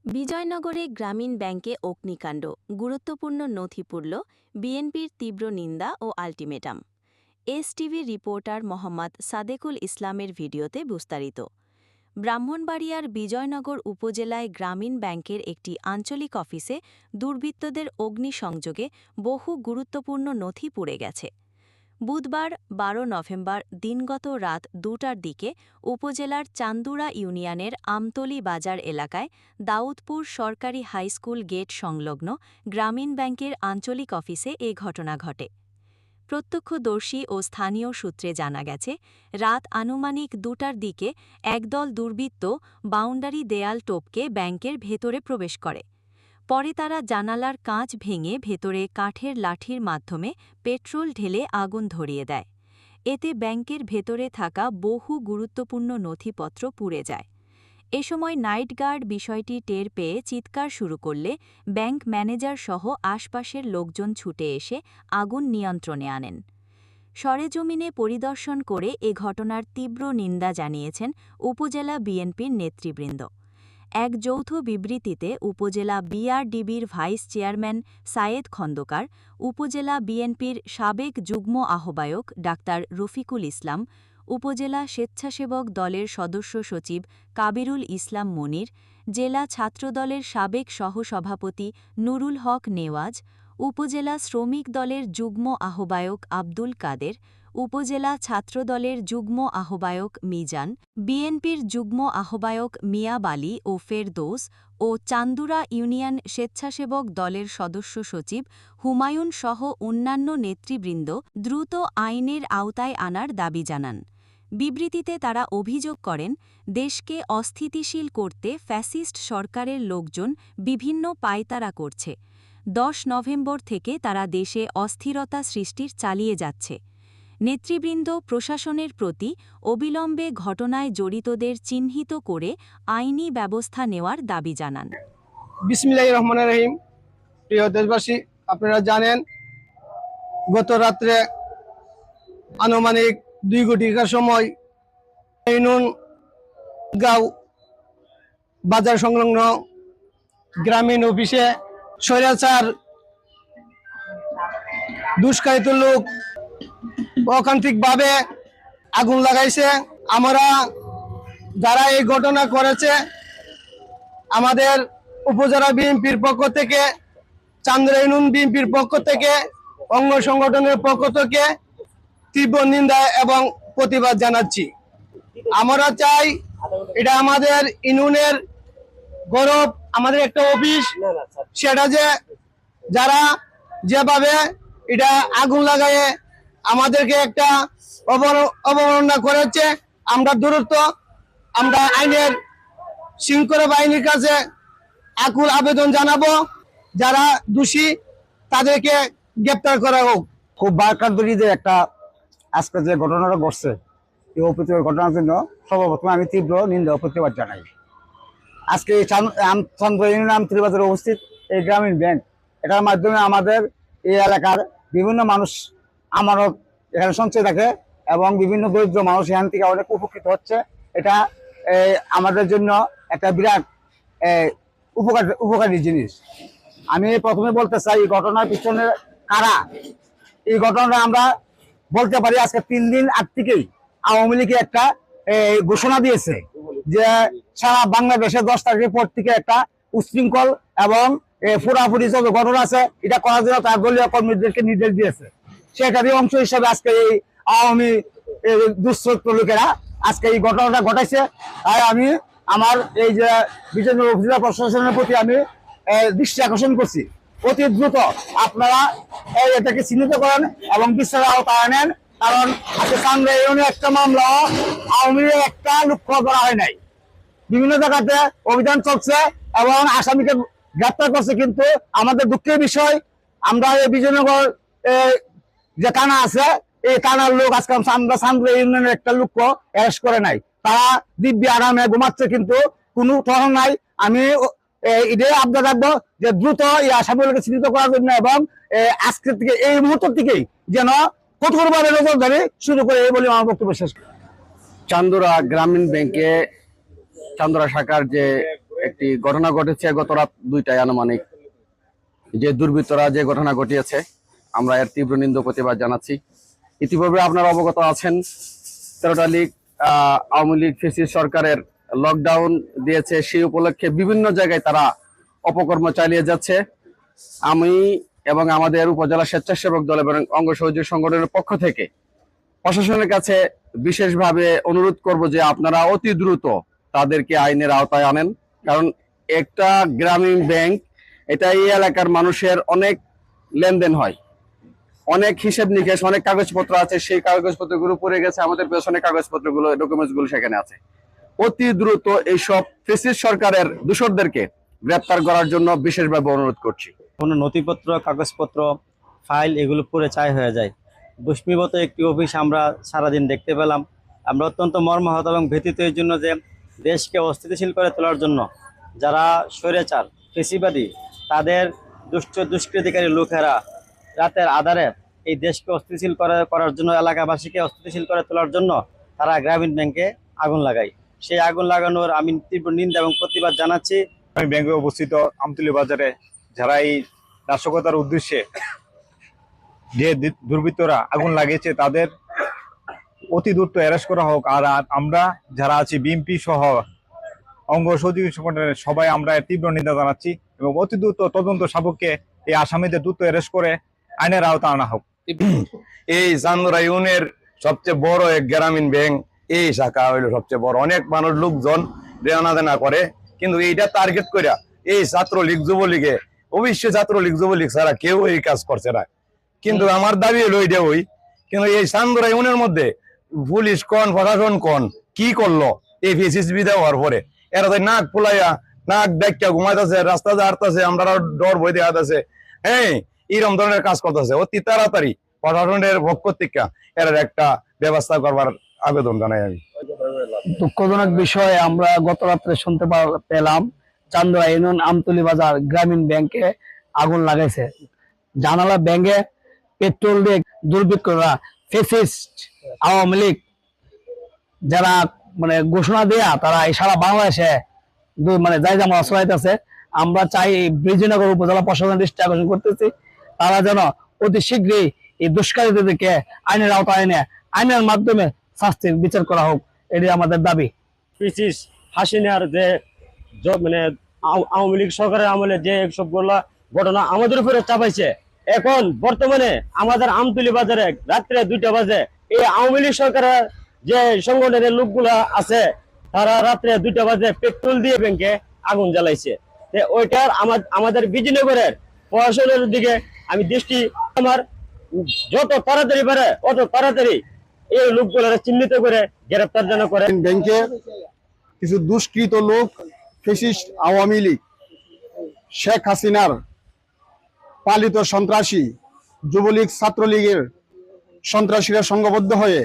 বিজয়নগরে গ্রামীণ ব্যাংকে অগ্নিকাণ্ড, গুরুত্বপূর্ণ নথি পুড়ল, বিএনপির তীব্র নিন্দা ও ultimatum. STV reporter Mohammad Sadequl ইসলামের ভিডিওতে বিস্তারিত। ব্রাহ্মণবাড়িয়ার বিজয়নগর উপজেলায় গ্রামীণ ব্যাংকের একটি আঞ্চলিক অফিসে দুর্বৃত্তদের অগ্নিসংযোগে বহু গুরুত্বপূর্ণ নথি পুড়ে গেছে। বুধবার ১২ নভেম্বর দিনগত রাত ২টার দিকে উপজেলার চান্দুরা ইউনিয়নের আমতলী বাজার এলাকায় দাউদপুর সরকারি হাইস্কুল গেট সংলগ্ন গ্রামীণ ব্যাংকের আঞ্চলিক অফিসে এ ঘটনা ঘটে। প্রত্যক্ষদর্শী ও স্থানীয় সূত্রে জানা গেছে, রাত আনুমানিক ২টার দিকে একদল দুর্বৃত্ত বাউন্ডারি দেয়াল টপকে ব্যাংকের ভেতরে প্রবেশ করে। পরে তারা জানালার কাঁচ ভেঙে ভেতরে কাঠের লাঠির মাধ্যমে পেট্রোল ঢেলে আগুন ধরিয়ে দেয়। এতে ব্যাংকের ভেতরে থাকা বহু গুরুত্বপূর্ণ নথিপত্র পুড়ে যায়। এ সময় নাইট গার্ড বিষয়টি টের পেয়ে চিৎকার শুরু করলে ব্যাংক ম্যানেজার সহ আশপাশের লোকজন ছুটে এসে আগুন নিয়ন্ত্রণে আনেন। সরেজমিনে পরিদর্শন করে এ ঘটনার তীব্র নিন্দা জানিয়েছেন উপজেলা বিএনপির নেতৃবৃন্দ। এক যৌথ বিবৃতিতে উপজেলা বিআরডিবির ভাইস চেয়ারম্যান সায়েদ খন্দকার, উপজেলা বিএনপির সাবেক যুগ্ম আহ্বায়ক ডাক্তার রফিকুল ইসলাম, উপজেলা স্বেচ্ছাসেবক দলের সদস্য সচিব কাবিরুল ইসলাম মনির, জেলা ছাত্রদলের সাবেক সহসভাপতি নুরুল হক নেওয়াজ, উপজেলা শ্রমিক দলের যুগ্ম আহ্বায়ক আব্দুল কাদের, উপজেলা ছাত্রদলের যুগ্ম আহ্বায়ক মিজান, বিএনপির যুগ্ম আহ্বায়ক মিয়া বালি ও ফেরদৌস ও চান্দুরা ইউনিয়ন স্বেচ্ছাসেবক দলের সদস্য সচিব হুমায়ুন সহ অন্যান্য নেতৃবৃন্দ দ্রুত আইনের আওতায় আনার দাবি জানান। বিবৃতিতে তারা অভিযোগ করেন, দেশকে অস্থিতিশীল করতে ফ্যাসিস্ট সরকারের লোকজন বিভিন্ন পায়তারা করছে। ১০ নভেম্বর থেকে তারা দেশে অস্থিরতা সৃষ্টির চালিয়ে যাচ্ছে। নেতৃবৃন্দ প্রশাসনের প্রতি অবিলম্বে ঘটনায় জড়িতদের চিহ্নিত করে আইনি ব্যবস্থা নেওয়ার দাবি জানান। বিসমিল্লাহির রহমানির রহিম। প্রিয় দেশবাসী, আপনারা জানেন গত রাত্রে আনুমানিক ২ ঘটিকার সময় গাঁও বাজার সংলগ্ন গ্রামীণ অফিসে স্বৈরাচার দুষ্কৃত লোক অকান্তিকভাবে আগুন লাগাইছে। আমরা যারা এই ঘটনা করেছে, আমাদের উপজেলা বিএনপির পক্ষ থেকে, চান্দুরা ইউনিয়ন বিএনপির পক্ষ থেকে, অঙ্গ সংগঠনের পক্ষ থেকে তীব্র নিন্দা এবং প্রতিবাদ জানাচ্ছি। আমরা চাই, এটা আমাদের ইউনিয়নের গৌরব, আমাদের একটা অফিস, সেটা যে যারা যেভাবে এটা আগুন লাগায় আমাদেরকে একটা অবমাননা করেছে, আমরা দ্রুত আমরা আইনের শৃঙ্খলা বাহিনীর কাছে আকুল আবেদন জানাবো, যারা দোষী তাদেরকে গ্রেপ্তার করা হোক। খুব বারকান্তরিতে একটা আজকে যে ঘটনাটা ঘটছে, এই অপ্রীতিকর ঘটনার জন্য সর্বপ্রথমে আমি তীব্র নিন্দা ও প্রতিবাদ জানাই। আজকে চান্দুরা ইউনিয়ন আমতলী বাজারে অবস্থিত এই গ্রামীণ ব্যাংক, এটার মাধ্যমে আমাদের এই এলাকার বিভিন্ন মানুষ আমানত এখানে সঞ্চয় থাকে এবং বিভিন্ন দরিদ্র মানুষ এখান থেকে অনেক উপকৃত হচ্ছে। এটা আমাদের জন্য একটা বিরাট উপকারী জিনিস। আমি প্রথমে বলতে চাই, এই ঘটনার পিছনে কারা, এই ঘটনাটা আমরা বলতে পারি আজকে ৩ দিন আগ থেকেই আওয়ামী লীগে একটা ঘোষণা দিয়েছে যে সারা বাংলাদেশে ১০ তারিখের পর থেকে একটা উচ্ছৃঙ্খল এবং ফুরাফুরি যত ঘটনা আছে এটা করার জন্য তার দলীয় কর্মীদেরকে নির্দেশ দিয়েছে। সেটারই অংশ হিসেবে আজকে এই আওয়ামী দুষ্কৃত লোকেরা আজকে এই ঘটনাটা ঘটাইছে। আর আমি আমার এই যে বিজয়নগর উপজেলা প্রশাসনের প্রতি আমি দৃষ্টি আকর্ষণ করছি, অতি দ্রুত আপনারা এটাকে চিহ্নিত করেন এবং বিচারের আওতায় আনেন। কারণ আজকে চান্দুরা ইউনিয়নে একটা মামলা আওয়ামী লীগের একটা লক্ষ্য করা হয় নাই, বিভিন্ন জায়গাতে অভিযান চলছে এবং আসামিকে গ্রেপ্তার করছে, কিন্তু আমাদের দুঃখের বিষয় আমরা এই বিজয়নগর যে থানা আছে, এই থানার লোক আজকে আমরা চান্দুরা ইউনিয়নের একটা লোককে অ্যারেস্ট করে নাই। তারা দিব্যি আরামে ঘুমাচ্ছে, কিন্তু কোনো টহল নাই। আমি এটাই আবদার রাখবো যে দ্রুত এই আসামিগুলোকে চিহ্নিত করার জন্য এবং আজকের থেকে এই মুহূর্ত থেকেই যেন কঠোরভাবে নজরদারি শুরু করে, এই বলে আমার বক্তব্য শেষ। চান্দুরা গ্রামীণ ব্যাংকে চান্দুরা শাখার যে একটি ঘটনা ঘটেছে গত রাত 2টায় আনুমানিক, যে দুর্বৃত্তরা যে ঘটনা ঘটিয়েছে, আমরা এর তীব্র নিন্দা প্রতিবাদ জানাচ্ছি। ইতিপূর্বে আপনারা অবগত আছেন 13টা লীগ আওয়ামী লীগ ফ্যাসিস্ট সরকারের লকডাউন দিয়েছে, সেই উপলক্ষে বিভিন্ন জায়গায় তারা অপকর্ম চালিয়ে যাচ্ছে। আমি এবং আমাদের উপজেলা স্বেচ্ছাসেবক দল এবং অঙ্গ সহযোগী সংগঠনের পক্ষ থেকে প্রশাসনের কাছে বিশেষভাবে অনুরোধ করব যে আপনারা অতি দ্রুত তাদেরকে আইনের আওতায় আনেন। কারণ একটা গ্রামীণ ব্যাংক, এটা এই এলাকার মানুষের অনেক লেনদেন হয়, অনেক হিসেব নিকেশ, অনেক কাগজপত্র আছে, সেই কাগজপত্রগুলো পড়ে গেছে, আমাদের পেছনে কাগজপত্রগুলো, ডকুমেন্টসগুলো সেখানে আছে। অতি দ্রুত এইসব ফ্যাসিস্ট সরকারের দূষরদেরকে গ্রেপ্তার করার জন্য বিশেষভাবে অনুরোধ করছি। কোনো নথিপত্র, কাগজপত্র, ফাইল এগুলো পুরো ছাই হয়ে যায়। দুষ্মিবত একটি অফিস আমরা সারাদিন দেখতে পেলাম। আমরা অত্যন্ত মর্মাহত এবং ব্যথিত এই জন্য যে দেশকে অস্থিতিশীল করে তোলার জন্য যারা স্বৈরাচার ফেসিবাদী, তাদের দুষ্কৃতিকারী লোকেরা রাতের আধারে এই দেশকে অস্থিতিশীল করার জন্য, এলাকাবাসীকে অস্থিতিশীল করে তোলার জন্য তারা গ্রামীণ ব্যাংকে আগুন লাগায়। সেই আগুন লাগানোর আমি তীব্র নিন্দা এবং প্রতিবাদ জানাচ্ছি। আমি ব্যাংকে অবস্থিত আমতলী বাজারে যারা এই নাশকতার উদ্দেশ্যে যে দুর্বৃত্তরা আগুন লাগিয়েছে তাদের অতি দ্রুত অ্যারেস্ট করা হোক। আর আমরা যারা আছি বিএনপি সহ অঙ্গ সহযোগী সংগঠনের সবাই আমরা এর তীব্র নিন্দা জানাচ্ছি এবং অতি দ্রুত তদন্ত সাপেক্ষে এই আসামিদের দ্রুত অ্যারেস্ট করে আইনের আওতা আনা হোক। এই চান্দরা ইউনিয়নের সবচেয়ে বড় এক গ্রামীণ ব্যাংক, এই শাখা হইলো সবচেয়ে বড়। অনেক মানুষ লোকজন দেনা দেনা করে, কিন্তু এইটা টার্গেট করে এই ছাত্রলীগ যুবলীগে, অবশ্যই ছাত্রলীগ যুবলীগ ছাড়া কেউ এই কাজ করছে না। কিন্তু আমার দাবি হলো এটা ওই, কিন্তু এই চান্দরা ইউনিয়নের মধ্যে পুলিশ কোন, প্রশাসন কোন, কি করলো এই ফেসিস বিদায় হওয়ার পরে? এরা তো নাক ফুলাইয়া, নাক ডাক্কা ঘুমাইতেছে, রাস্তা হাঁটতেছে, আমরা ডর ভয় দেখাতেছে। হ্যাঁ, এরকম ধরনের কাজ করতেছে। অতি তাড়াতাড়ি প্রশাসনের পক্ষ থেকে এর একটা ব্যবস্থা করবার আবেদন জানাই আমি। দুঃখজনক বিষয় আমরা গত রাত্রে শুনতে পেলাম, চান্দরা ইউনিয়ন আমতলী বাজার গ্রামীণ ব্যাংকে আগুন লাগাইছে। জানালা ব্যাংকে পেট্রোল দিয়ে দুর্বৃত্তরা ফ্যাসিস্ট আওয়ামী লীগ যারা মানে ঘোষণা দেয়া তারা এই সারা বাংলাদেশে মানে যাই যেমন আশ্রয়তেছে। আমরা চাই ব্রিজনগর উপজেলা প্রশাসনের দৃষ্টি আকর্ষণ করতেছি, তারা যেন অতি শীঘ্রই এই দুষ্কারীদেরকে আইনের আওতায় এনে আইনের মাধ্যমে শাস্তির বিচার করা হোক, এটি আমাদের দাবি। ফ্যাসিস্ট হাসিনার যে মানে আওয়ামী লীগ সরকারের আমলে যে সবগুলা ঘটনা আমাদের উপরে চাপাইছে, এখন বর্তমানে আমাদের আমতলী বাজারে রাত্রে 2টা বাজে এই আওয়ামী লীগ সরকারের যে সংগঠনের লোকগুলা আছে তারা রাত্রে 2টা বাজে পেট্রোল দিয়ে ব্যাংকে আগুন জ্বালাইছে। ওইটার আমাদের বিজয়নগরের প্রশাসনের দিকে আমি দৃষ্টি, আমার যত তাড়াতাড়ি পারে অত তাড়াতাড়ি এই লোকগুলা চিহ্নিত করে গ্রেপ্তার যেন করে। ব্যাংকে কিছু দুষ্কৃত লোক, ফ্যাসিস্ট আওয়ামী লীগ, শেখ হাসিনার পালিত সন্ত্রাসী, যুবলীগ, ছাত্রলীগের সন্ত্রাসীরা সংঘবদ্ধ হয়ে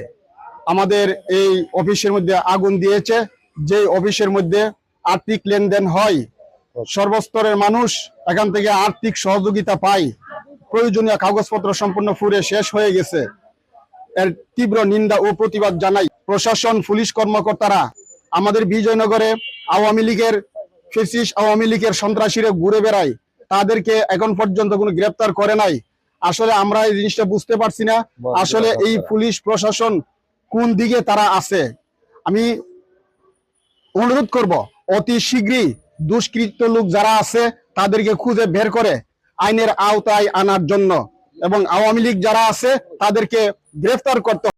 আমাদের এই অফিসের মধ্যে আগুন দিয়েছে। যে অফিসের মধ্যে আর্থিক লেনদেন হয়, সর্বস্তরের মানুষ এখান থেকে আর্থিক সহযোগিতা পায়, প্রয়োজনীয় কাগজপত্র সম্পূর্ণ ফুরে শেষ হয়ে গেছে। এর তীব্র নিন্দা ও প্রতিবাদ জানাই। প্রশাসন, পুলিশ কর্মকর্তারা আমাদের বিজয়নগরে আওয়ামী লীগের ফ্যাসিস্ট আওয়ামী লীগের সন্ত্রাসীরা ঘুরে বেড়ায়, তাদেরকে এখন পর্যন্ত কোনো গ্রেপ্তার করে নাই। আসলে আমরা এই জিনিসটা বুঝতে পারছি না, আসলে এই পুলিশ প্রশাসন কোন দিকে তারা আছে। আমি অনুরোধ করব অতি শীঘ্রই দুষ্কৃত লোক যারা আছে তাদেরকে খুঁজে বের করে আইনের আওতায় আনার জন্য, এবং আওয়ামী লীগ যারা আছে তাদেরকে গ্রেফতার করতে